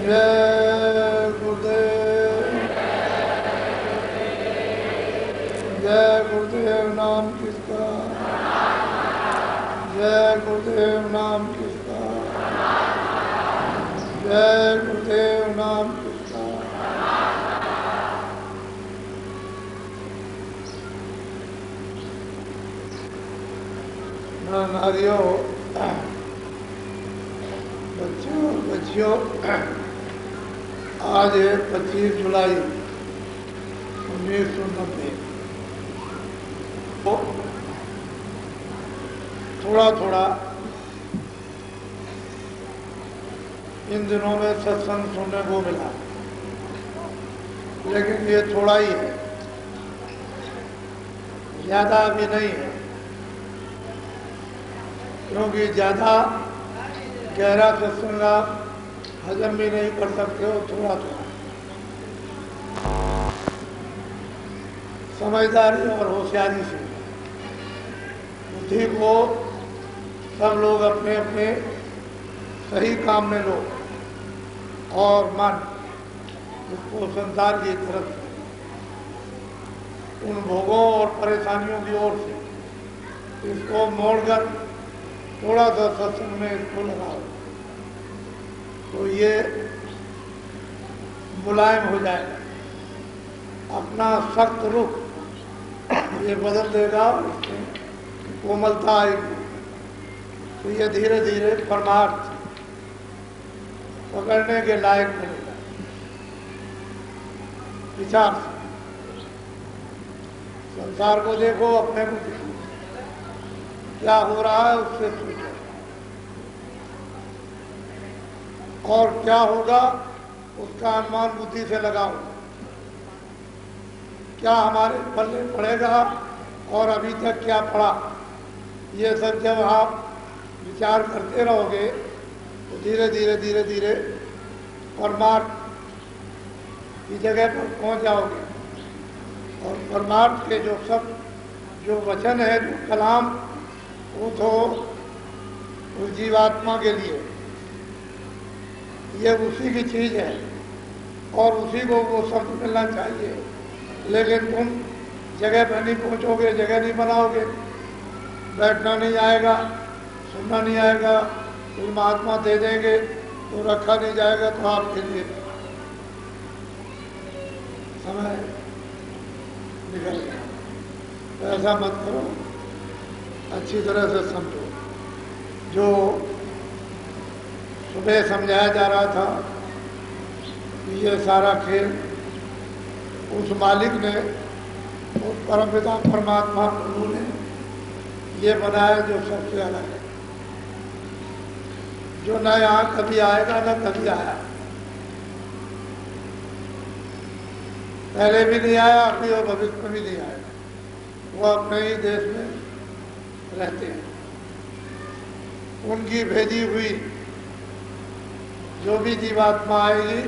जय गुरुदेव, जय गुरुदेव नाम किसका, जय गुरुदेव नाम किसका, जय गुरुदेव नाम किसका। नारियों, बच्चों और बच्चियों, आज है 25 जुलाई 1990। थोड़ा थोड़ा इन दिनों में सत्संग सुनने को मिला, लेकिन ये थोड़ा ही है, ज़्यादा भी नहीं है, क्योंकि ज़्यादा गहरा सत्संग आप हजम भी नहीं कर सकते हो। थोड़ा थोड़ा समझदारी और होशियारी से बुद्धि को सब लोग अपने अपने सही काम में लो, और मन इसको संसार की तरफ उन भोगों और परेशानियों की ओर से इसको मोड़कर थोड़ा सा सत्संग में इसको लगाओ, तो ये मुलायम हो जाएगा, अपना सख्त रुख ये बदल देगा, कोमलता आएगी, तो ये धीरे धीरे परमार्थ पकड़ने के लायक बनेगा। विचार से संसार को देखो, अपने को देखो, क्या हो रहा है उससे सोचो, और क्या होगा उसका अनुमान बुद्धि से लगाओ। क्या हमारे पल्ले पड़ेगा और अभी तक क्या पड़ा, ये सब जब आप विचार करते रहोगे तो धीरे धीरे धीरे धीरे परमार्थ की जगह पर पहुंच जाओगे। और परमार्थ के जो वचन है, जो कलाम, वो तो उस जीवात्मा के लिए ये उसी की चीज़ है और उसी को वो शब्द मिलना चाहिए, लेकिन तुम जगह पर नहीं पहुंचोगे, जगह नहीं बनाओगे, बैठना नहीं आएगा, सुनना नहीं आएगा, कोई महात्मा दे देंगे तो रखा नहीं जाएगा, तो आपके लिए समय निकल गया। तो ऐसा मत करो, अच्छी तरह से समझो। जो सुबह समझाया जा रहा था कि ये सारा खेल उस मालिक ने, उस परमपिता परमात्मा प्रभु ने ये बनाया जो सबसे अलग है, जो न यहाँ कभी आएगा न कभी आया, पहले भी नहीं आया, अभी और भविष्य में भी नहीं आएगा। वो अपने ही देश में रहते हैं। उनकी भेजी हुई जो भी जीवात्मा आएगी,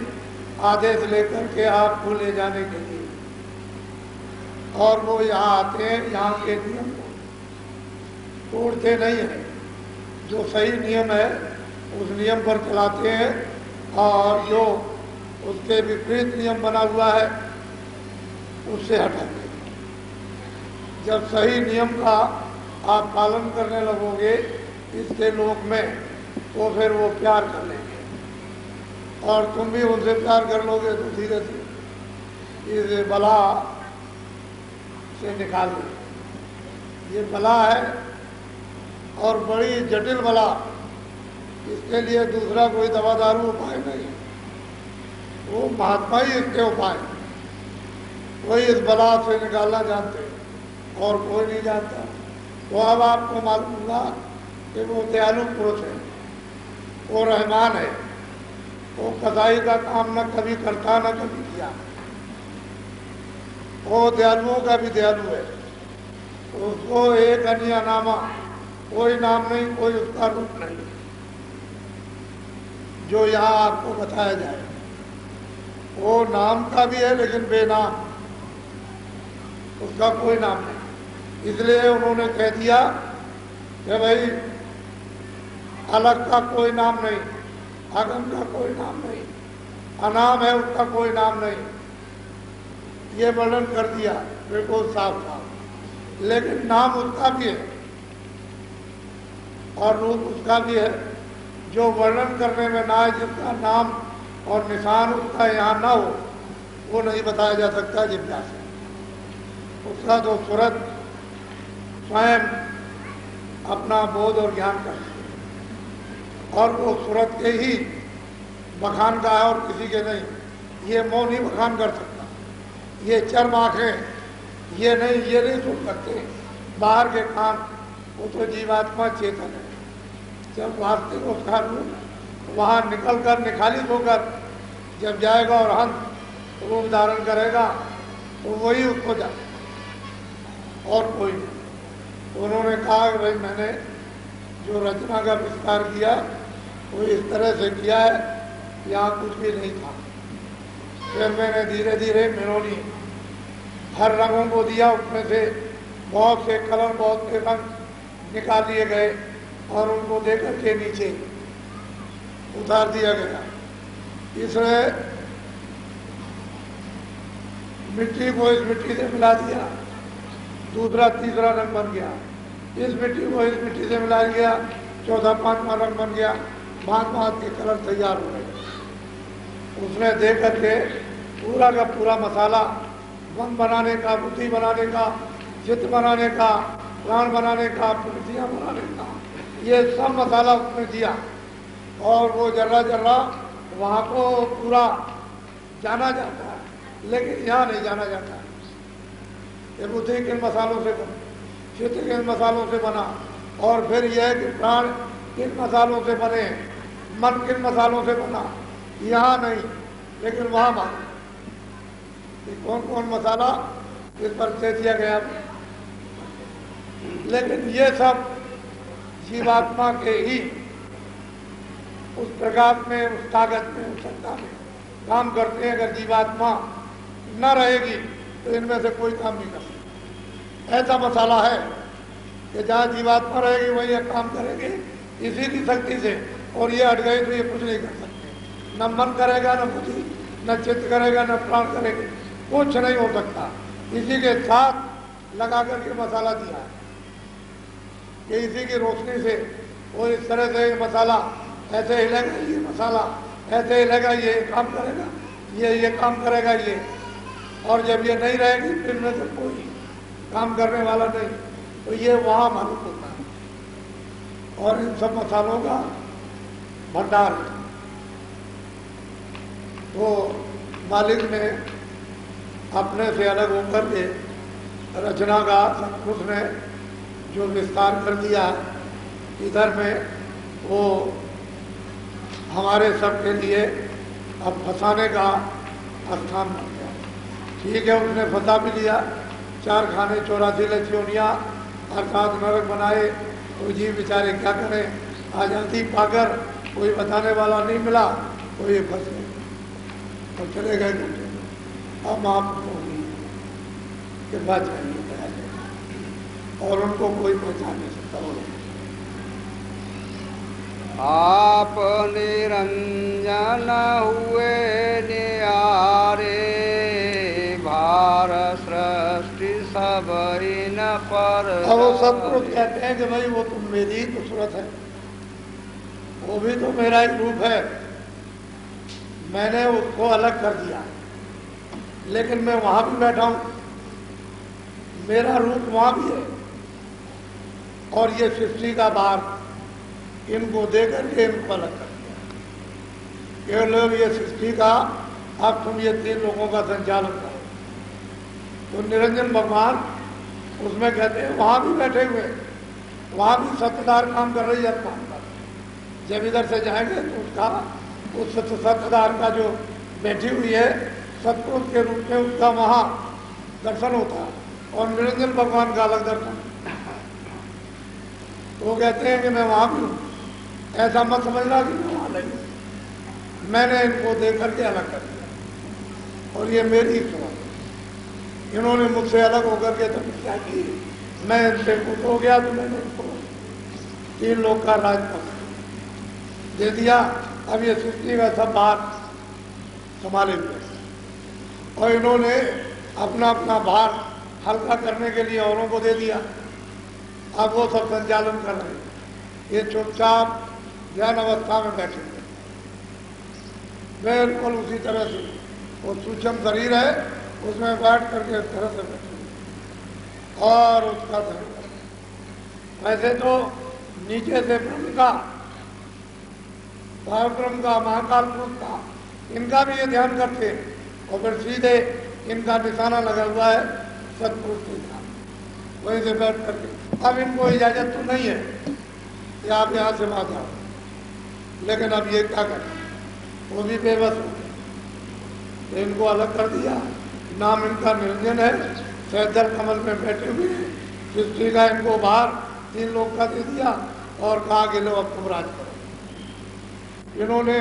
आदेश लेकर के आपको ले जाने के लिए, और वो यहाँ आते हैं, यहाँ के नियम को तोड़ते नहीं हैं। जो सही नियम है उस नियम पर चलाते हैं, और जो उसके विपरीत नियम बना हुआ है उससे हटाते हैं। जब सही नियम का आप पालन करने लगोगे इसके लोक में, तो फिर वो प्यार कर लेंगे और तुम भी उनसे प्यार कर लोगे, तो धीरे धीरे इस बला से निकाल लो। ये बला है और बड़ी जटिल बला, इसके लिए दूसरा कोई दवा दारू उपाय नहीं, वो महात्मा ही इसके उपाय, वही इस बला से निकालना जानते और कोई नहीं जानता। तो अब आपको मालूम होगा कि वो दयालु पुरुष है, वो रहमान है, वो कसाई का काम न कभी करता न कभी किया, वो दयालुओं का भी दयालु है। उसको एक अन्य नामा, कोई नाम नहीं, कोई उसका रूप नहीं जो यहाँ आपको बताया जाए। वो नाम का भी है लेकिन बेनाम, उसका कोई नाम नहीं। इसलिए उन्होंने कह दिया कि भाई अलग का कोई नाम नहीं, अगम का कोई नाम नहीं, अनाम है, उसका कोई नाम नहीं, ये वर्णन कर दिया बिल्कुल साफ साफ। लेकिन नाम उसका भी है और रूप उसका भी है जो वर्णन करने में ना है, जिसका नाम और निशान उसका यहाँ ना हो वो नहीं बताया जा सकता जिज्ञासा। उसका जो सूरत स्वयं अपना बोध और ज्ञान करती है और वो सूरत के ही बखान का है और किसी के नहीं। ये मौन ही बखान कर सकता, ये चर्म आंखें ये नहीं सुन सकते, बाहर के कान, वो तो जीवात्मा चेतन है। जब वास्तविक उसका रूप वहाँ निकल कर निखालित होकर जब जाएगा और हंस रूप धारण करेगा तो वही उसको जा और कोई नहीं। उन्होंने कहा कि भाई मैंने जो रचना का विस्तार किया वो इस तरह से किया है, यहाँ कुछ भी नहीं था। फिर मैंने धीरे धीरे मेरोनी हर रंगों को दिया, उसमें से बहुत से कलर बहुत से रंग निकाल लिए गए और उनको देकर के नीचे उतार दिया गया। इसमें मिट्टी को इस मिट्टी से मिला दिया, दूसरा तीसरा रंग बन गया। इस मिट्टी को इस मिट्टी से मिला दिया, चौथा पांचवा रंग बन गया। भांत भांत के कलर तैयार हो गए। उसने देख करके पूरा का पूरा मसाला मन बनाने का, बुद्धि बनाने का, चित्त बनाने का, प्राण बनाने का, प्रकृतियाँ बनाने का, ये सब मसाला उसने दिया और वो जर्रा जर्रा वहाँ को पूरा जाना जाता है, लेकिन यहाँ नहीं जाना जाता। ये बुद्धि किन मसालों से बना, चित्त किन मसालों से बना, और फिर यह है कि प्राण किन मसालों से बने, मन किन मसालों से बना, यहाँ नहीं लेकिन वहाँ मालूम कौन कौन मसाला इस पर दे दिया गया। लेकिन ये सब जीवात्मा के ही उस प्रकाश में, उस ताकत में, उस सत्ता में काम करते हैं। अगर जीवात्मा न रहेगी तो इनमें से कोई काम नहीं कर सकता। ऐसा मसाला है कि जहाँ जीवात्मा रहेगी वही ये काम करेंगे इसी की शक्ति से, और ये हट गए तो ये कुछ नहीं कर सकते। न मन करेगा, न बुद्धि, न चित्त करेगा, न प्राण करेगा, कुछ नहीं हो सकता। इसी के साथ लगा करके मसाला दिया है कि इसी की रोशनी से वो इस तरह से मसाला ऐसे हिलेगा, ये मसाला ऐसे हिलेगा, ये काम करेगा, ये काम करेगा ये, और जब ये नहीं रहेगी फिर में से कोई काम करने वाला नहीं, तो ये वहाँ मालूम होता है। और इन सब मसालों का भंडार है। तो मालिक ने अपने से अलग होकर के रचना का सचमुच ने जो विस्तार कर दिया इधर में, वो हमारे सब के लिए अब फंसाने का स्थान बन गया। ठीक है, उसने फंसा भी लिया। 4 खाने 84 लक्ष्योनियाँ अर्थात नरक बनाए, तो जीव बेचारे क्या करें। आजादी पाकर कोई बताने वाला नहीं मिला तो ये फंस गए और चले गए घूमने। अब आप कृपा चाहिए और उनको कोई पहचान नहीं सकता। आप निरंजन हुए नियारे, भार सृष्टि सब इन पर। अब वो सब कुछ कहते हैं कि भाई वो तो मेरी तो सूरत है, वो भी तो मेरा ही रूप है, मैंने उसको अलग कर दिया, लेकिन मैं वहां भी बैठा हूं, मेरा रूप वहां भी है। और ये सृष्टि का भार इनको देकर के इनको अलग कर दिया। ये लोग ये सृष्टि का, अब तुम ये 3 लोगों का संचालन करो। तो निरंजन भगवान उसमें कहते हैं वहां भी बैठे हुए, वहां भी सत्ताधार काम कर रही है काम कर। जब इधर से जाएंगे तो उसका उस सत्ताधार का जो बैठी हुई है सतपुरुष के रूप में उसका वहां दर्शन होता है, और निरंजन भगवान का अलग दर्शन। तो वो कहते हैं कि मैं वहां भी हूँ, ऐसा मत समझना कि मैं वहां नहीं, मैंने इनको देख करके अलग कर दिया और ये मेरी समझ। इन्होंने मुझसे अलग होकर के तपस्या की, मैं इनसे कुछ हो गया तो मैंने इनको 3 लोग का राजपथ दे दिया। अब ये सृष्टि का सब बात संभाले हुए। और इन्होंने अपना अपना भार हल्का करने के लिए औरों को दे दिया। अब वो सब संचालन कर रहे हैं, ये चुपचाप ध्यान अवस्था में बैठे हुए बिल्कुल उसी तरह से। वो सूक्ष्म शरीर है, उसमें बैठ करके इस तरह से बैठे हुए और उसका ध्यान करें। वैसे तो नीचे से ब्रह्म का, ब्रह्म का, महाकाल पुरुष का, इनका भी ये ध्यान करते हैं और फिर सीधे इनका निशाना लगा हुआ है सतपुरुष के ध्यान, वहीं से बैठ करके। अब इनको इजाजत तो नहीं है कि आप यहाँ से वहां जाओ, लेकिन अब ये क्या करें, वो भी बेबस हो गए। तो इनको अलग कर दिया। नाम इनका निरंजन है, सहजल कमल में बैठे हुए हैं। सृष्टि का इनको बाहर 3 लोग का दे दिया और कहा कि लो अब तुम राज करो। इन्होंने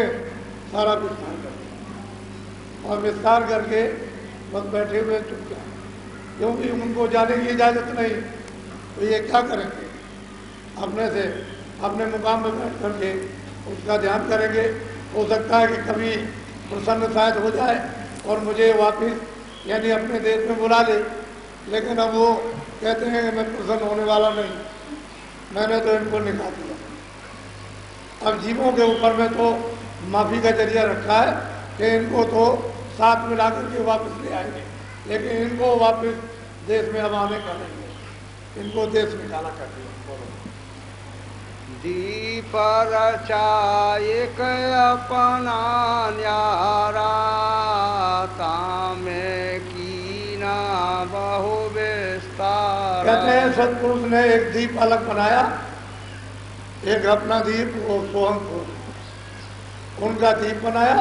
सारा विस्तार कर दिया और विस्तार करके बस बैठे हुए चुपचाप, क्योंकि उनको जाने की इजाजत नहीं। तो ये क्या करेंगे, अपने से अपने मुकाम पर बैठ करके उसका ध्यान करेंगे। हो सकता है कि कभी प्रसन्न शायद हो जाए और मुझे वापस यानी अपने देश में बुला ले, लेकिन अब वो कहते हैं कि मैं प्रसन्न होने वाला नहीं, मैंने तो इनको निकाल दिया। अब जीवों के ऊपर में तो माफी का जरिया रखा है कि इनको तो साथ मिला करके वापस ले आएंगे, लेकिन इनको वापस देश में अब आने का नहीं है, इनको देश निकाला कर दिया। दीप रचायक अपना न्यारा, तामे कीना बहु विस्तार। कहते हैं सतपुरुष ने एक दीप अलग बनाया, एक अपना दीप, वो सोहम पुरुष उनका दीप बनाया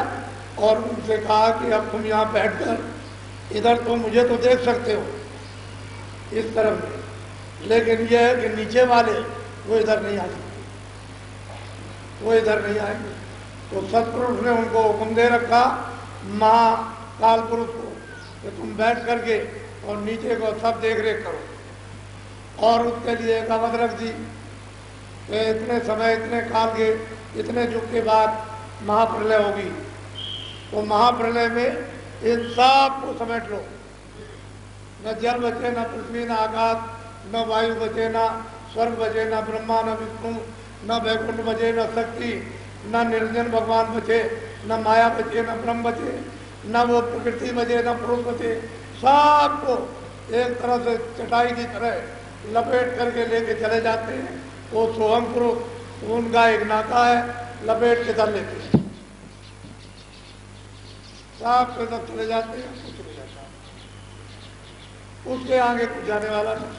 और उनसे कहा कि अब तुम यहाँ बैठकर इधर तो मुझे तो देख सकते हो इस तरफ में, लेकिन यह है कि नीचे वाले वो इधर नहीं आ सकते, वो इधर नहीं आएंगे। तो सतपुरुष ने उनको हुक्म दे रखा महाकाल पुरुष को कि तुम बैठ करके और नीचे को सब देख रेख करो। और उसके लिए एक अवध रख दी कि इतने समय, इतने काल के, इतने युग के बाद महाप्रलय होगी। तो महाप्रलय में इन सब को समेट लो, न जल बचे, न पृथ्वी, न आकाश, न वायु बचे, न स्वर्ग बचे, न ब्रह्मा, न विष्णु, न वैकुंठ बचे, न शक्ति, न निरंजन भगवान बचे, न माया बचे, न ब्रह्म बचे, न वो प्रकृति बचे, न पुरुष बचे। सबको एक तरह से चटाई की तरह लपेट करके लेके चले जाते हैं। वो सोहम पुरुष, उनका एक नाका है, लपेट के चल लेते हैं, साफ से सब चले जाते हैं, कुछ नहीं जाता, उसके आगे कुछ जाने वाला नहीं।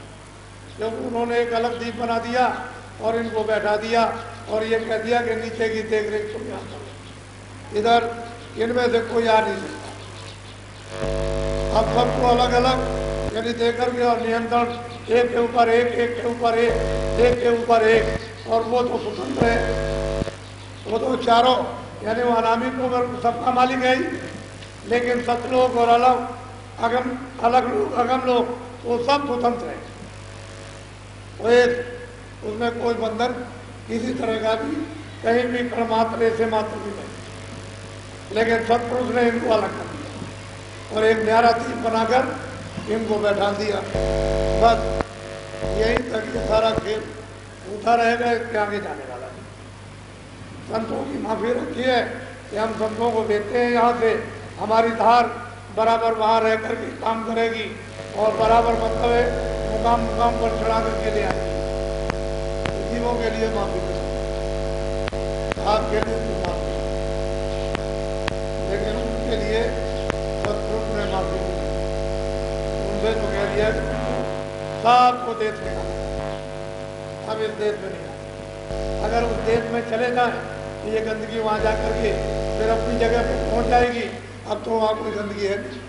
जब उन्होंने एक अलग दीप बना दिया और इनको बैठा दिया और ये कह दिया कि नीचे की देख रेख तुम यहाँ करो, इधर इनमें से कोई आ नहीं सकता। अब सबको अलग अलग यानी देख करके और नियंत्रण, एक के ऊपर एक, एक के ऊपर एक, एक के ऊपर एक। और वो तो स्वतंत्र है, वो तो चारों यानी वो अनामी को सबका मालिक है ही, लेकिन सतलोक और अलग अगम, अलग लोग, अगम लोग, वो सब स्वतंत्र है। वो एक उसमें कोई बंधन किसी तरह का भी कहीं भी कण मात्र ऐसे मात्र भी नहीं, लेकिन सतपुरुष ने इनको अलग कर दिया और एक न्यारा दीप बनाकर इनको बैठा दिया। बस यही तक ये सारा खेल उठा रहेगा, इसके आगे जाने वाला है। संतों की माफी रखी है कि हम संतों को भेजते हैं यहाँ से, हमारी धार बराबर वहाँ रह करके काम करेगी और बराबर मतलब है मुकाम मुकाम पर चढ़ा करके ले आएगी। जीवों के लिए माफी आपके लिए भी माफी, लेकिन उनके लिए सतपुरुष ने माफी नहीं, उनसे तो कह दिया कि सबको देश में आना, अब इस देश में नहीं आना। अगर उस देश में चले जाए तो ये गंदगी वहाँ जा करके फिर अपनी जगह पर पहुँच जाएगी। अब तो वहाँ कोई गंदगी है नहीं,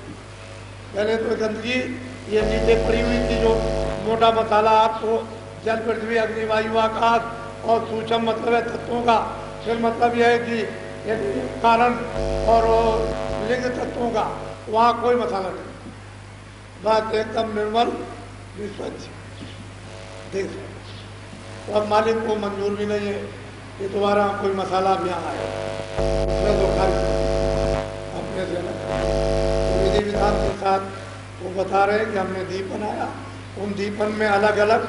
पहले तो गंदगी ये नीचे पड़ी हुई थी, जो मोटा मसाला आपको जल, पृथ्वी, अग्नि, वायु, आकाश और सूक्ष्म मतलब है तत्वों का। फिर मतलब यह है कि कारण और लिंग तत्वों का, वहाँ कोई मसाला नहीं, बात एकदम निर्मल विस्वच्छ देश है। तो अब मालिक को मंजूर भी नहीं है कि दोबारा कोई मसाला भी यहाँ आए, उसमें तो खाली अपने से बता रहे हैं कि हमने दीप बनाया, उन दीपन में अलग अलग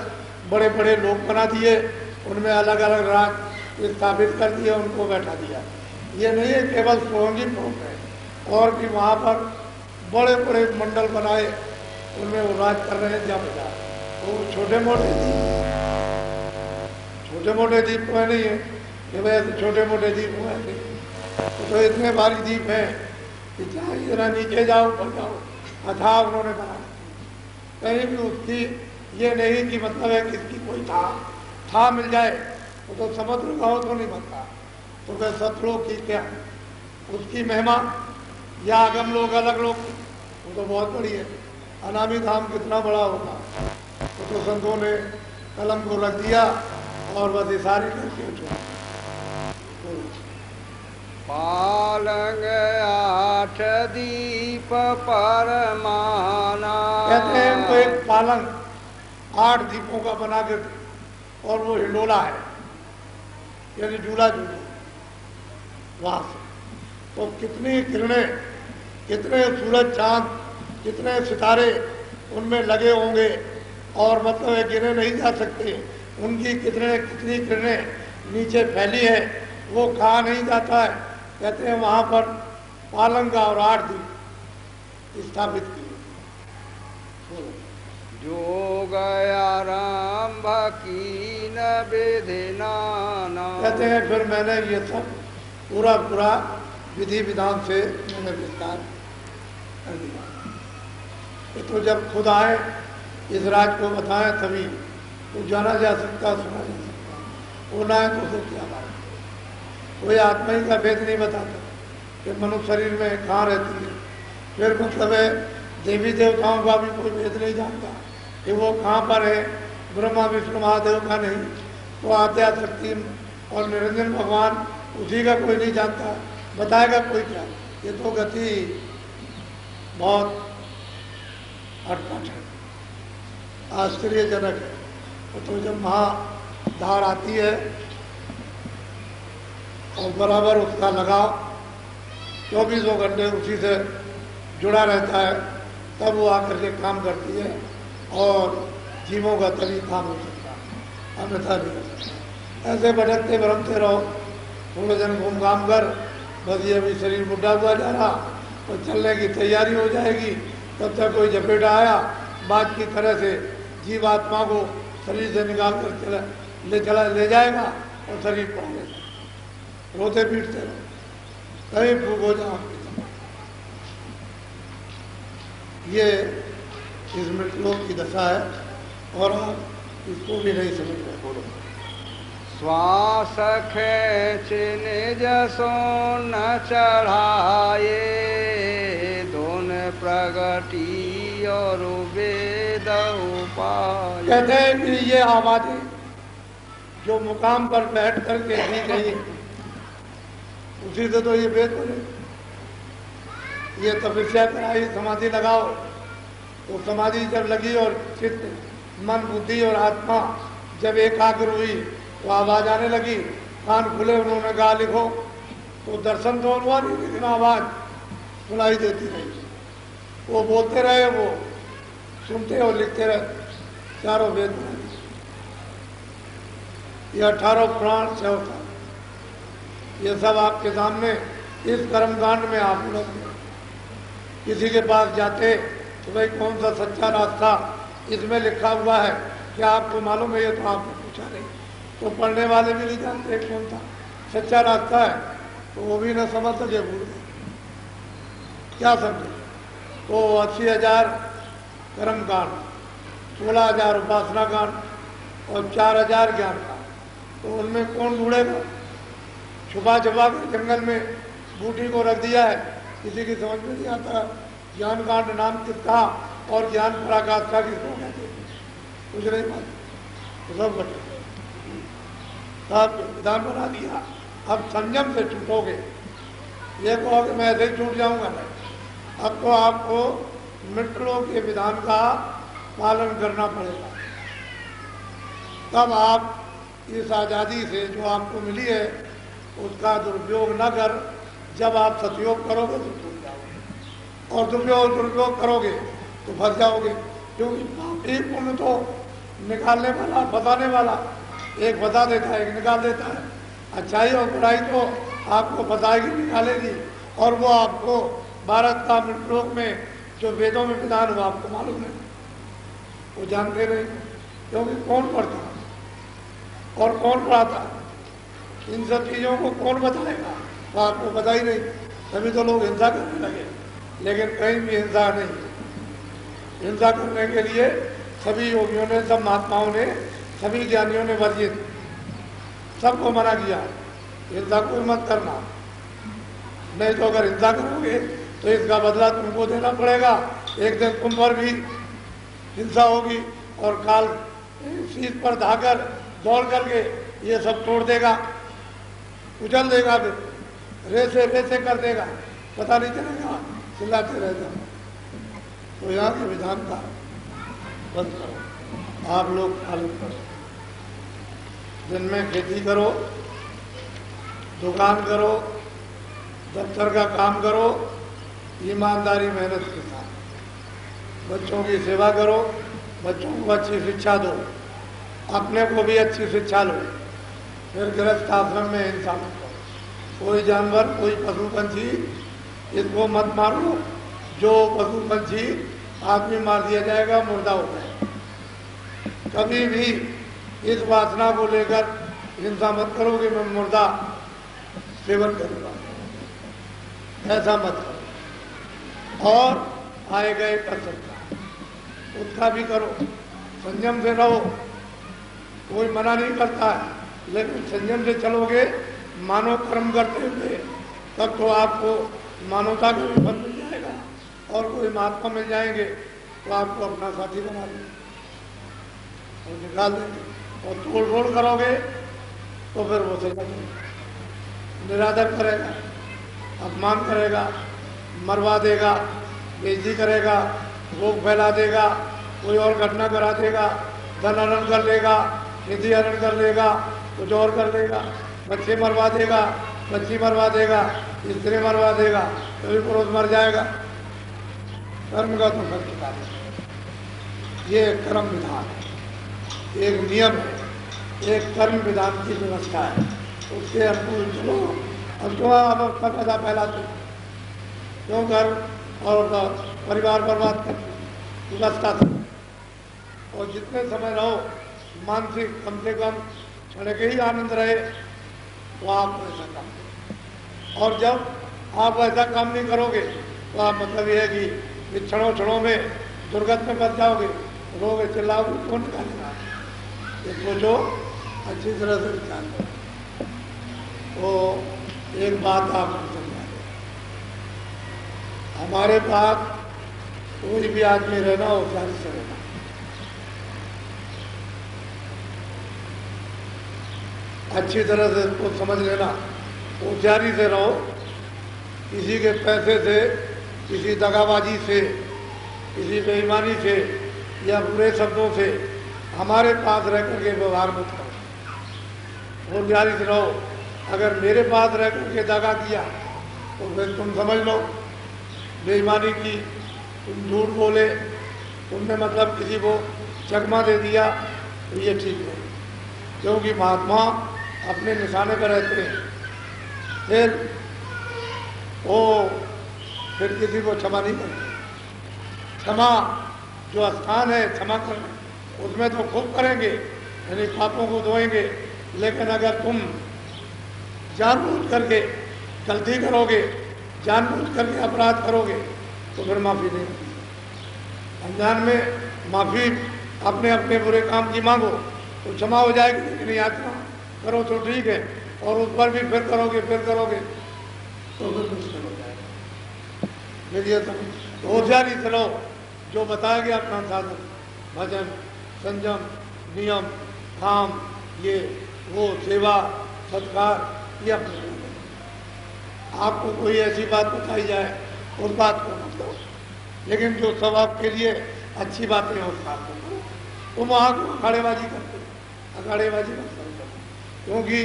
बड़े बड़े लोग बना दिए, उनमें अलग अलग राज स्थापित कर दिए, उनको बैठा दिया। ये नहीं है केवल सोहंगी प्रभु है, और भी वहाँ पर बड़े बड़े मंडल बनाए, उनमें वो राज कर रहे हैं। जब वो छोटे मोटे दीप तो नहीं है कि वैसे छोटे मोटे दीप हुए नहीं, तो इतने भारी दीप हैं कि चाहे इतना नीचे जाओ ऊपर जाओ, अथाह उन्होंने बना। कहीं भी उसकी ये नहीं कि मतलब है किसकी कोई था मिल जाए, वो तो समुद्र का हो तो नहीं बनता, तो वह सतलों की क्या उसकी महिमा, या आगम लोग अलग लोग, वो तो बहुत बड़ी है। अनामी धाम कितना बड़ा होगा, तो संतों ने कलम को रख दिया और बस ये सारी लड़कियों छोड़। पालंग आठ दीप परमाना, कहते हैं वो एक पालंग 8 दीपों का बना के, और वो हिंडोला है, यानी झूला झूला वहां से। तो कितनी किरणें, कितने सूरज चांद, कितने सितारे उनमें लगे होंगे, और मतलब है गिने नहीं जा सकते। उनकी कितनी किरणें नीचे फैली है, वो कहा नहीं जाता है। कहते हैं वहां पर पालंगा और 8 दीप स्थापित किए। जो आरंभ की न विधिना, कहते हैं फिर मैंने ये सब पूरा विधि विधान से मैंने विस्तार कर दिया। तो जब खुद आए इस राज को बताएं तभी तो जाना जा सकता, सुना जा सकता। वो ना है तो उसे क्या बात, कोई आत्मा ही का भेद नहीं बताता कि मनुष्य शरीर में कहाँ रहती है। फिर मतलब है देवी देवताओं का भी कोई भेद नहीं जानता कि वो कहाँ पर है, ब्रह्मा विष्णु महादेव का नहीं, तो आद्या शक्ति और निरंजन भगवान उसी का कोई नहीं जानता, बताएगा कोई क्या। ये तो गति बहुत अटपट है, आश्चर्यजनक है। तो जब महाधार आती है और बराबर उसका लगाव 24 घंटे उसी से जुड़ा रहता है, तब वो आकर के काम करती है, और जीवों का तभी काम हो सकता है, अन्यथा नहीं कर सकता। ऐसे भटकते भरमते रहो, थोड़े दिन घूम घाम कर, बस ये अभी शरीर बुढ़ा हुआ जा रहा और चलने की तैयारी हो जाएगी, तब तक कोई जपेटा आया, बात की तरह से जीवात्मा को शरीर से निकाल कर ले जाएगा और शरीर पड़ा लेगा, रोते पीटते रहो, कहीं फूक हो जाओ। ये इस मृतलोक की दशा है, और आप इसको भी नहीं समझ रहे। बोलो। श्वास खेच निज सोन चढ़ाए, दोन प्रगति और वेद उपाय। कहते हैं कि ये आवाजें जो मुकाम पर बैठ करके दी गई, उसी से तो ये वेद बने। ये तपस्या कराई, समाधि लगाओ, तो समाधि जब लगी और चित्त, मन, बुद्धि और आत्मा जब एकाग्र हुई तो आवाज आने लगी, कान खुले, उन्होंने कहा लिखो, तो दर्शन तो हुआ नहीं, लेकिन आवाज सुनाई देती रही। वो बोलते रहे, वो सुनते और लिखते रहे, चारों वेद बना दिए। ये 18 पुराण से होता, ये सब आपके सामने इस कर्मकांड में आप उलझ गए। किसी के पास जाते तो भाई कौन सा सच्चा रास्ता इसमें लिखा हुआ है, क्या आपको मालूम है? ये तो आपने पूछा नहीं, तो पढ़ने वाले भी नहीं जानते कौन सा सच्चा रास्ता है, तो वो भी न समझ सके, भूल गए, क्या समझे। तो 80,000 कर्मकांड, 16,000 उपासना कांड और 4,000 ज्ञान कांड, तो उनमें कौन ढूंढेगा? छुपा छुपा कर जंगल में बूटी को रख दिया है, किसी की समझ में नहीं आता ज्ञान कांड नाम किसका और ज्ञान पराकाष्ठा किसको कहते हैं, कुछ नहीं मालूम, तो सब बटे सब विधान बना दिया। अब संयम से छूटोगे, ये कहोगे मैं ऐसे ही छूट जाऊंगा, नहीं, अब तो आपको मित्रों के विधान का पालन करना पड़ेगा। तब आप इस आज़ादी से जो आपको मिली है उसका दुरुपयोग न कर, जब आप सदुपयोग करोगे तो छूट जाओगे, और दुरुपयोग करोगे तो फंस जाओगे, क्योंकि पाप एक पुण्य तो निकालने वाला, बताने वाला, एक बता देता है, एक निकाल देता है। अच्छाई और बुराई तो आपको बताएगी, निकालेगी, और वो आपको भारत का लोक में जो वेदों में विधान हुआ आपको मालूम है, वो जानते नहीं, क्योंकि कौन पढ़ता और कौन पढ़ाता, इन सब चीज़ों को कौन बताएगा, तो आपको पता ही नहीं। तभी तो लोग हिंसा करने लगे, लेकिन कहीं भी हिंसा नहीं। हिंसा करने के लिए सभी योगियों ने, सब महात्माओं ने, सभी ज्ञानियों ने वर्जित, सबको मना किया, हिंसा कोई मत करना, नहीं तो अगर हिंसा करोगे तो इसका बदला तुमको देना पड़ेगा। एक दिन तुम पर भी हिंसा होगी और काल शीत पर धाकर दौड़ करके ये सब तोड़ देगा, उछल देगा, फिर रेसे रेसे कर देगा, पता नहीं चलेगा, चिल्लाते रहता। तो यहाँ के विधान का बंद करो, आप लोग पालन करो, दिन में खेती करो, दुकान करो, दफ्तर का काम करो, ईमानदारी मेहनत के साथ बच्चों की सेवा करो, बच्चों को अच्छी शिक्षा दो, अपने को भी अच्छी शिक्षा लो, फिर गृहस्थ आश्रम में हिंसा मत करो। कोई जानवर, कोई पशु पंछी इसको मत मारो, जो पशु पंछी आदमी मार दिया जाएगा मुर्दा हो जाएगा। कभी भी इस वासना को लेकर हिंसा मत करो कि मैं मुर्दा सेवन करूंगा, ऐसा मत करो। और आए गए कर सकता, उसका भी करो, संयम से रहो, कोई मना नहीं करता है, लेकिन संयम से चलोगे मानव कर्म करते हुए, तब तो आपको मानवता का भी फल मिल जाएगा, और कोई महात्मा मिल जाएंगे तो आपको अपना साथी बना देंगे और निकाल देंगे। और तोड़ फोड़ करोगे तो फिर वो सजा देगा, निरादर करेगा, अपमान करेगा, मरवा देगा, बेइज्जती करेगा, रोग फैला देगा, कोई और घटना करा देगा, धन हरण कर लेगा, निधि हरण कर लेगा, कुछ और कर लेगा, बच्चे मरवा देगा, बच्ची मरवा देगा, स्त्री मरवा देगा, कभी पुरुष मर जाएगा। कर्म का तो फल चुका है। ये कर्म विधान है, एक नियम है, एक कर्म विधान की व्यवस्था है, उसके अनुकूल चलो। अब जो आप पैदा फैलाते क्यों घर और परिवार बर्बाद करते व्यवस्था से, और जितने समय रहो मानसिक कम से कम क्षण के ही आनंद रहे, तो आप ऐसा काम करो। और जब आप ऐसा काम नहीं करोगे तो आप मतलब ये है कि क्षणों क्षणों में दुर्गत में बच जाओगे, रोगे, चिल्लाओगे, कौन निकालेगा। ये सोचो, अच्छी तरह से विचार करो। तो एक बात आपको समझा दे, हमारे पास कोई भी आदमी रहना होशियारी से रहना, अच्छी तरह से उसको समझ लेना, होशियारी से रहो। किसी के पैसे से, किसी दगाबाजी से, किसी बेईमानी से या बुरे शब्दों से हमारे पास रह करके व्यवहार मत करो, होशियारी से रहो। अगर मेरे पास रह करके दगा किया तो फिर तुम समझ लो बेईमानी की, तुम झूठ बोले, तुमने मतलब किसी को चकमा दे दिया, तो ये ठीक है, क्योंकि महात्मा अपने निशाने पर रहते हैं। फिर किसी को क्षमा नहीं करते। क्षमा जो स्थान है क्षमा करना, उसमें तो खूब करेंगे, यानी पापों को धोएंगे, लेकिन अगर तुम जानबूझ करके गलती करोगे, जानबूझ करके अपराध करोगे, तो फिर माफ़ी नहीं होगी। अनजान में माफ़ी अपने अपने बुरे काम की मांगो तो क्षमा हो जाएगी, लेकिन यात्रा करो तो ठीक है, और उस पर भी फिर करोगे तो फिर मुश्किल हो जाएगा। फिर ये सब होशियारी से रहो, जो बताया गया अपना साधन, भजन, संयम, नियम, काम, ये वो, सेवा, सत्कार, ये अपने आपको कोई ऐसी बात बताई जाए उस बात को मत करो, लेकिन जो सब आपके लिए अच्छी बातें हैं उस बात को करो। तुम वहाँ को अखाड़ेबाजी करते हो, अखाड़ेबाजी मत करो, क्योंकि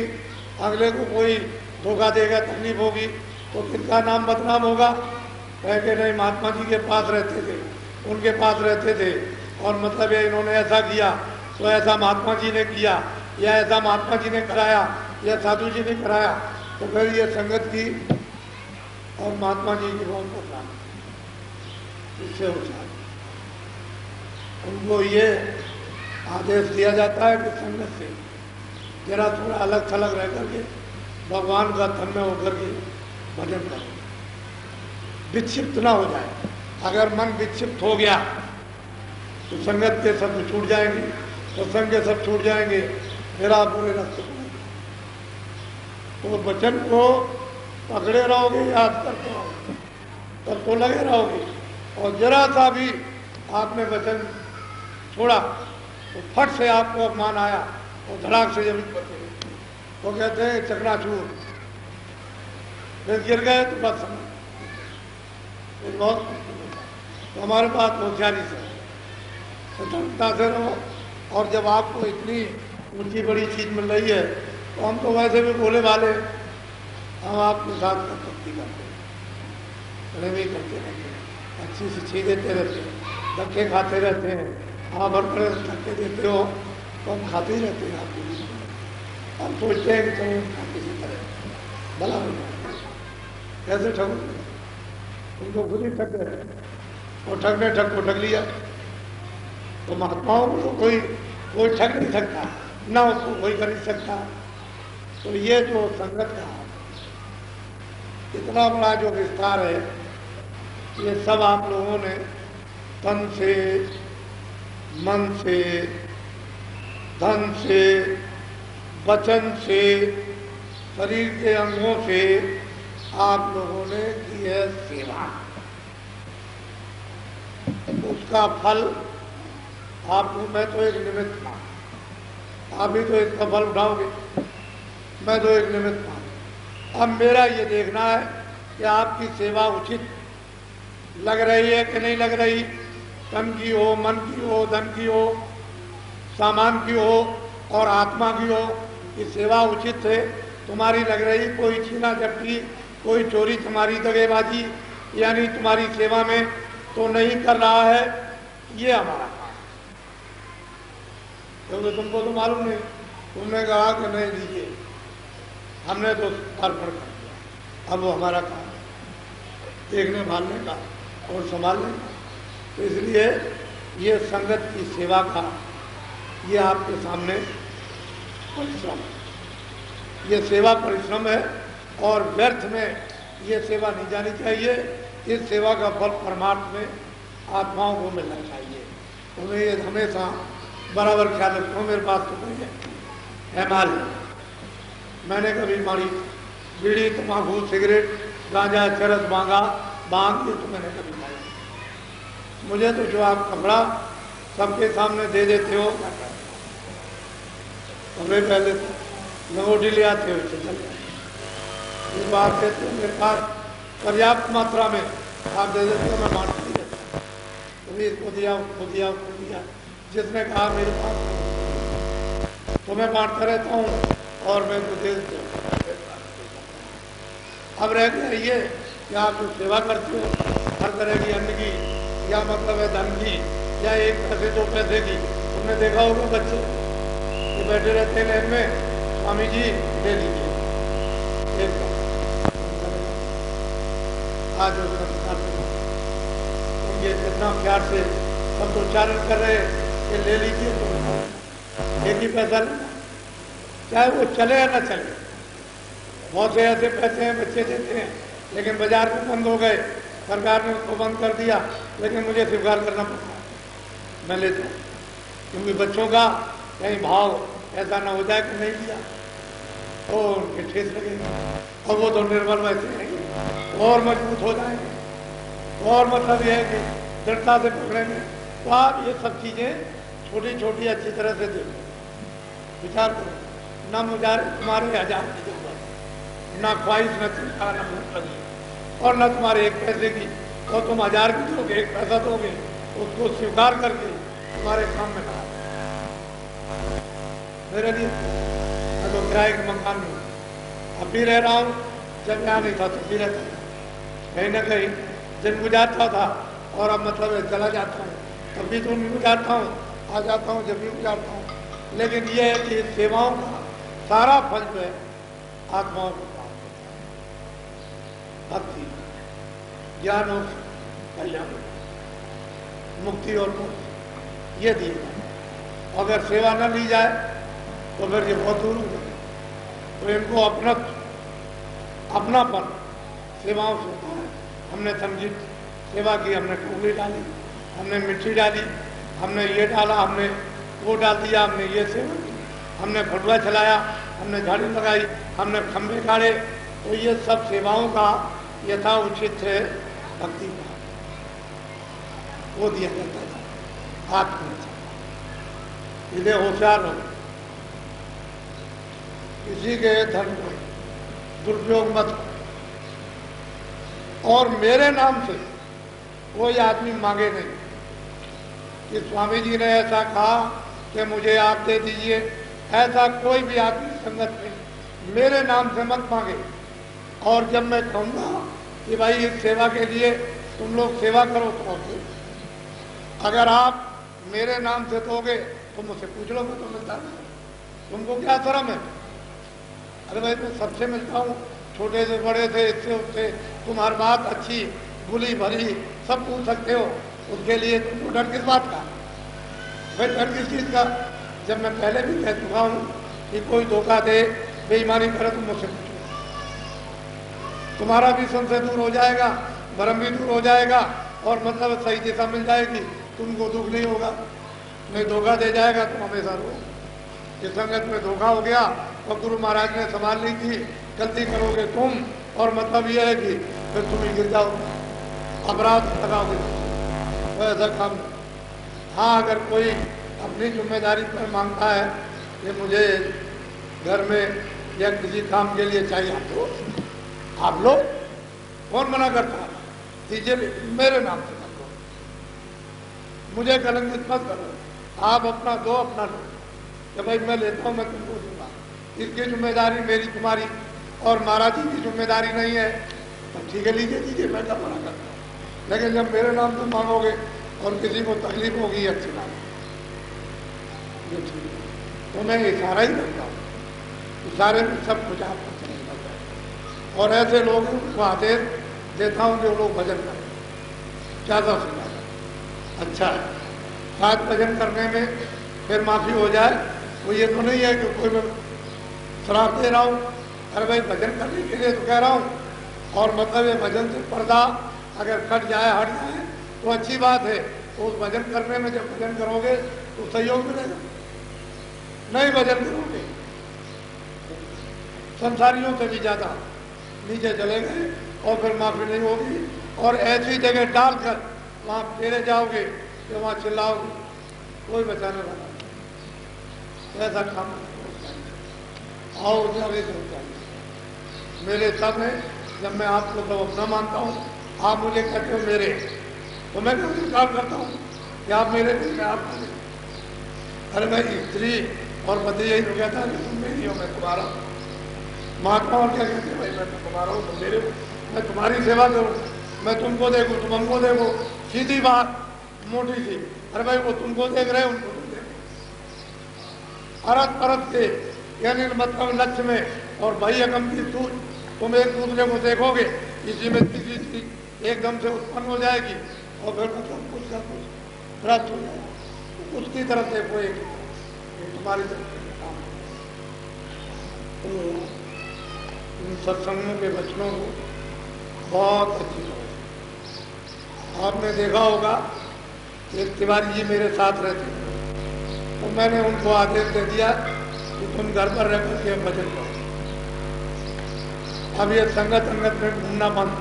अगले को कोई धोखा देगा, तकलीफ होगी, तो किसका नाम बदनाम होगा, कह के नहीं महात्मा जी के पास रहते थे, उनके पास रहते थे और मतलब ये इन्होंने ऐसा किया तो ऐसा महात्मा जी ने किया या ऐसा महात्मा जी ने कराया या साधु जी ने कराया, तो फिर ये संगत की और महात्मा जी की बहुत पहचान इससे हो जाए। उनको ये आदेश दिया जाता है कि संगत से जरा थोड़ा अलग थलग रह करके भगवान का तन में होकर के भजन करो, विक्षिप्त ना हो जाए। अगर मन विक्षिप्त हो गया तो संगत के शब्द छूट जाएंगे, तो संग के सब छूट जाएंगे, फिर आप बुरे रास्ते पर। तो वचन को पकड़े रहोगे, याद करते रहोगे, तब तो लगे रहोगे। और जरा सा भी आपने वचन छोड़ा तो फट से आपको अपमान आया और धड़ाक से जमीन पर गिरे। वो कहते हैं चकनाचूर, फिर गिर गए तो बस समझ तो बहुत तो हमारे पास होशियारी से सतर्कता से रहो। और जब आपको इतनी ऊंची बड़ी चीज मिल रही है तो हम तो वैसे भी बोले वाले, हम आपके साथ कर्तव्य करते हैं, प्रेम ही करते रहते हैं, अच्छी सी चीज देते रहते हैं, धक्के खाते रहते हैं। आप हर तरह से धक्के देते हो तो हम खाते ही रहते हैं आपके बीच में। हम सोचते हैं कि चलो किसी तरह भला हो जाए, कैसे ठगो, उनको खुद ही ठग गए और ठगने ठग को ठग लिया। तो महात्माओं को तो कोई ठग नहीं सकता, ना उसको कोई कर नहीं सकता। तो ये जो संगत का इतना बड़ा जो विस्तार है, ये सब आप लोगों ने तन से, मन से, धन से, वचन से, शरीर के अंगों से आप लोगों ने की है सेवा। उसका फल आपको, मैं तो एक निमित्त था, आप ही तो इसका फल उठाओगे, मैं तो एक निमित्त था। अब मेरा ये देखना है कि आपकी सेवा उचित लग रही है कि नहीं लग रही। तन की हो, मन की हो, धन की हो, सामान की हो और आत्मा की हो, ये सेवा उचित है तुम्हारी लग रही। कोई छीना झपटी, कोई चोरी तुम्हारी दगेबाजी यानी तुम्हारी सेवा में तो नहीं कर रहा है, ये हमारा काम। क्योंकि तुमको तो मालूम नहीं, तुमने कहा कि नहीं लीजिए, हमने तो अर्पण कर दिया, अब वो हमारा काम है देखने भालने का और संभालने का। तो इसलिए ये संगत की सेवा का ये आपके सामने परिश्रम है, ये सेवा परिश्रम है और व्यर्थ में ये सेवा नहीं जानी चाहिए। इस सेवा का फल परमार्थ में आत्माओं को मिलना चाहिए। उन्हें ये हमेशा बराबर ख्याल रखो। मेरे पास तो कोई है माल, मैंने कभी मारी बीड़ी, तम्बाकू, सिगरेट, गांजा, चरस, बांग ये तो मैंने कभी खाया। मुझे तो जो आप कपड़ा सबके सामने दे देते हो, कपड़े पहले लंगोटी ले आते हो, चल ये तो आप देते हो, मेरे पास पर्याप्त मात्रा में आप दे देते हो, मैं बांट नहीं देता। कभी इसको दिया, उसको दिया, उसको दिया, जिसने कहा मेरे पास तो मैं बांटता रहता हूँ और मैं तो दे देता हूँ। अब रह गया ये कि आप जो सेवा करते हो हर तरह की, अन्न की या मतलब है धन की या एक पैसे दो पैसे की, तुमने देखा होगा बच्चे ये बैठे रहते हैं लाइन में, स्वामी जी ले लीजिए एक आज उनके जितना प्यार से सब तो उच्चारण कर रहे कि ले लीजिए, तो एक ही पैसा लेना, चाहे वो चले या ना चले। बहुत से ऐसे पैसे हैं बच्चे देते हैं, लेकिन बाजार में बंद हो गए, सरकार ने उसको बंद कर दिया, लेकिन मुझे स्वीकार करना पड़ता है, मैं लेता हूँ। क्योंकि बच्चों का कहीं भाव ऐसा ना हो जाए कि नहीं दिया तो उनके ठेस लगेगी, और वो तो निर्बल वैसे रहेंगे और मजबूत हो जाएंगे। और मतलब यह है कि दृढ़ता से पकड़ेंगे। तो आप ये सब चीज़ें छोटी छोटी अच्छी तरह से देखो, विचार करो। न मुझे तुम्हारे हजार की जरूरत, ना ख्वाहिश, न चिंता, न भूख लगी, और न तुम्हारे एक पैसे की। और तुम हजार की दोगे, एक पैसा दोगे, उसको स्वीकार करके तुम्हारे काम में ला मेरे लिए। मैं तो किराए के मकान में अब भी रह रहा हूँ, जब यहाँ नहीं था तब भी रहता था। कहीं ना कहीं दिन गुजारता था और अब मतलब है चला जाता हूँ, तब भी तो नहीं जाता हूँ, आ जाता हूँ जब भी जाता हूँ। लेकिन ये है कि सेवाओं का सारा फल जो है आत्माओं को प्राप्त होता है। भक्ति, ज्ञान और कल्याण, मुक्ति और मुक्ति, ये दिए जाए। अगर सेवा न ली जाए तो फिर ये बहुत दूर हो जाए। तो इनको अपनापन सेवाओं से होता है। हमने संगीत सेवा की, हमने टोकरी डाली, हमने मिट्टी डाली, हमने ये डाला, हमने वो डाल दिया, हमने ये सेवा की, हमने फटुआ चलाया, हमने झाड़ू लगाई, हमने खंभे गाड़े, तो ये सब सेवाओं का यथा उचित है भक्ति का वो दिया जाता है। आत्म इधे होशियार हो, किसी के धन को दुरुपयोग मत करो। और मेरे नाम से कोई आदमी मांगे नहीं कि स्वामी जी ने ऐसा कहा कि मुझे आप दे दीजिए, ऐसा कोई भी आदमी संगत नहीं, मेरे नाम से मत मांगे। और जब मैं कहूँगा कि भाई इस सेवा के लिए तुम लोग सेवा करो तो अगर आप मेरे नाम से दोगे तो मुझसे पूछ लो, मैं तो मिलता नहीं, तुमको क्या शर्म है? अरे भाई मैं सबसे मिलता हूँ, छोटे से बड़े से, इससे उससे, तुम हर बात अच्छी बुली भरी सब पूछ सकते हो, उसके लिए तुमको डर किस बात का? भाई डर किस चीज़ का? जब मैं पहले भी कह चुका हूँ कि कोई धोखा दे, बेईमानी करे तो मुझसे पूछो, तुम्हारा भी संशय दूर हो जाएगा, भ्रम भी दूर हो जाएगा और मतलब सही दिशा मिल जाएगी, तुमको दुख नहीं होगा। नहीं धोखा दे जाएगा तुम हमेशा रहो। इस संगत में धोखा हो गया और गुरु महाराज ने संभाल ली थी, गलती करोगे तुम और मतलब ये है कि फिर तुम ही गिर जाओगे, अपराध लगाओगे, तो ऐसा काम। हाँ, अगर कोई अपनी जिम्मेदारी पर मांगता है कि मुझे घर में या किसी काम के लिए चाहिए, आप लो, कौन मना करता है? दीजिए, मेरे नाम से मत लो, मुझे कलंकित मत करो, आप अपना दो, अपना लो, कि भाई मैं लेता हूँ, मैं तुमको दूंगा, इसकी जिम्मेदारी मेरी तुम्हारी और महाराज जी की जिम्मेदारी नहीं है, तो ठीक है लीजिए दीजिए, मैं क्या मना करता हूँ। लेकिन जब मेरे नाम से मांगोगे और किसी को तकलीफ होगी अच्छी बात, तो मैं इशारा ही करता हूँ, इशारे में सब कुछ आपको समझ में जाए। और ऐसे लोग को आदेश देता हूँ कि वो लोग भजन करें ज़्यादा से ज़्यादा, अच्छा है। शायद भजन करने में फिर माफ़ी हो जाए, वो ये तो नहीं है कि कोई मैं श्राप दे रहा हूँ, अरे भाई भजन करने के लिए तो कह रहा हूँ, और मतलब ये भजन से पर्दा अगर कट जाए, हट जाए तो अच्छी बात है। तो उस भजन करने में जब भजन करोगे तो सहयोग मिलेगा, नहीं भजन करोगे संसारियों से भी ज़्यादा नीचे चले गए और फिर माफ़ी नहीं होगी, और ऐसी जगह डालकर वहाँ फेरे जाओगे कि वहाँ चिल्लाओगे, कोई बचाने वाला नहीं। ऐसा काम आओ जावे तो चाहिए। मेरे सब है, जब मैं आपको तो अपना मानता हूँ, आप मुझे कहते हो मेरे, तो मैं कोई काम करता हूँ कि आप मेरे दिल में आप। अरे मैं स्त्री और पति यही तो कहता है कि तुम मेरी हो, मैं तुम्हारा। महात्मा और क्या कहते हैं, भाई मैं तो तुम्हारा हूँ, तुम मेरे हो, मैं तुम्हारी सेवा करूँ, मैं तुमको देखूँ, तुम हमको देखो, सीधी बात, मोटी सी। अरे भाई वो तुमको देख रहे हैं, उनको तुम देखो, अरत परत से, यानी मतलब लक्ष्य में और भाई अगम की सूझ, तुम एक दूसरे को देखोगे, इसी में किसी चीज एकदम से उत्पन्न हो जाएगी और फिर मतलब कुछ ना कुछ भ्रष्ट हो जाएगा। उसकी तरफ देखो, एक तुम्हारी तरफ काम। इन सत्संगों के वचनों को बहुत अच्छी समझ। आपने देखा होगा एक तिवारी जी मेरे साथ रहते हैं, तो मैंने उनको आदेश दे दिया कि तुम घर पर रह करके भजन करो। अब ये संगत में घूमना बंद,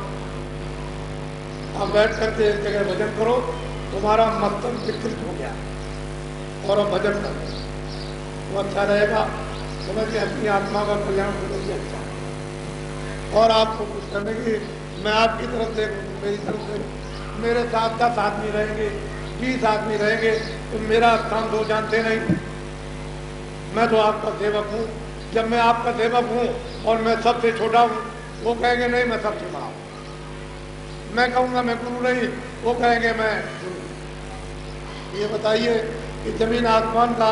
अब बैठ करके एक जगह भजन करो, तुम्हारा मस्तक विकृत हो गया और अब भजन करो तो अच्छा रहेगा। समझिए अपनी आत्मा का कल्याण करोगे अच्छा, और आपको कुछ करने की, मैं आपकी तरफ से मेरी तरफ से, मेरे साथ 10 आदमी रहेंगे, 20 आदमी रहेंगे, तो मेरा स्थान दो जानते नहीं। मैं तो आपका सेवक हूँ। जब मैं आपका सेवक हूँ और मैं सबसे छोटा हूँ, वो कहेंगे नहीं मैं सबसे बड़ा हूँ। मैं कहूँगा मैं गुरु नहीं, वो कहेंगे मैं गुरु। ये बताइए कि जमीन आसमान का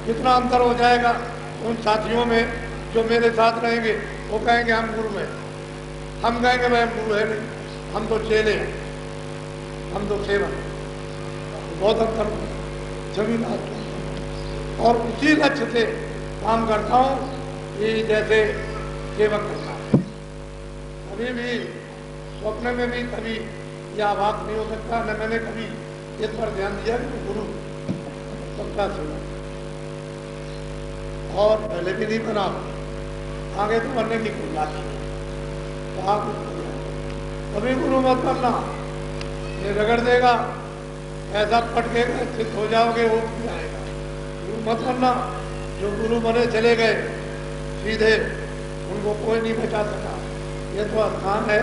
कितना अंतर हो जाएगा उन साथियों में जो मेरे साथ रहेंगे। वो कहेंगे हम गुरु हैं, हम कहेंगे भाई हम गुरु है नहीं, हम तो चेले हैं, हम तो सेवक हैं। बहुत अंतर जमीन आसमान। और उसी लक्ष्य से काम करता हूँ कि जैसे सेवक करता है। कभी भी स्वप्न में भी कभी यह बात नहीं हो सकता, न मैंने कभी इस पर ध्यान दिया कि गुरु सबका सेवक, और पहले भी नहीं बना, आगे तो बनने की कोई बात नहीं। तो आप कभी गुरु मत बनना, ये रगड़ देगा, ऐसा पटकेगा, स्थित हो जाओगे, वो जाएगा। गुरु मत बनना। जो गुरु बने चले गए सीधे, उनको कोई नहीं बचा सका। ये तो स्थान है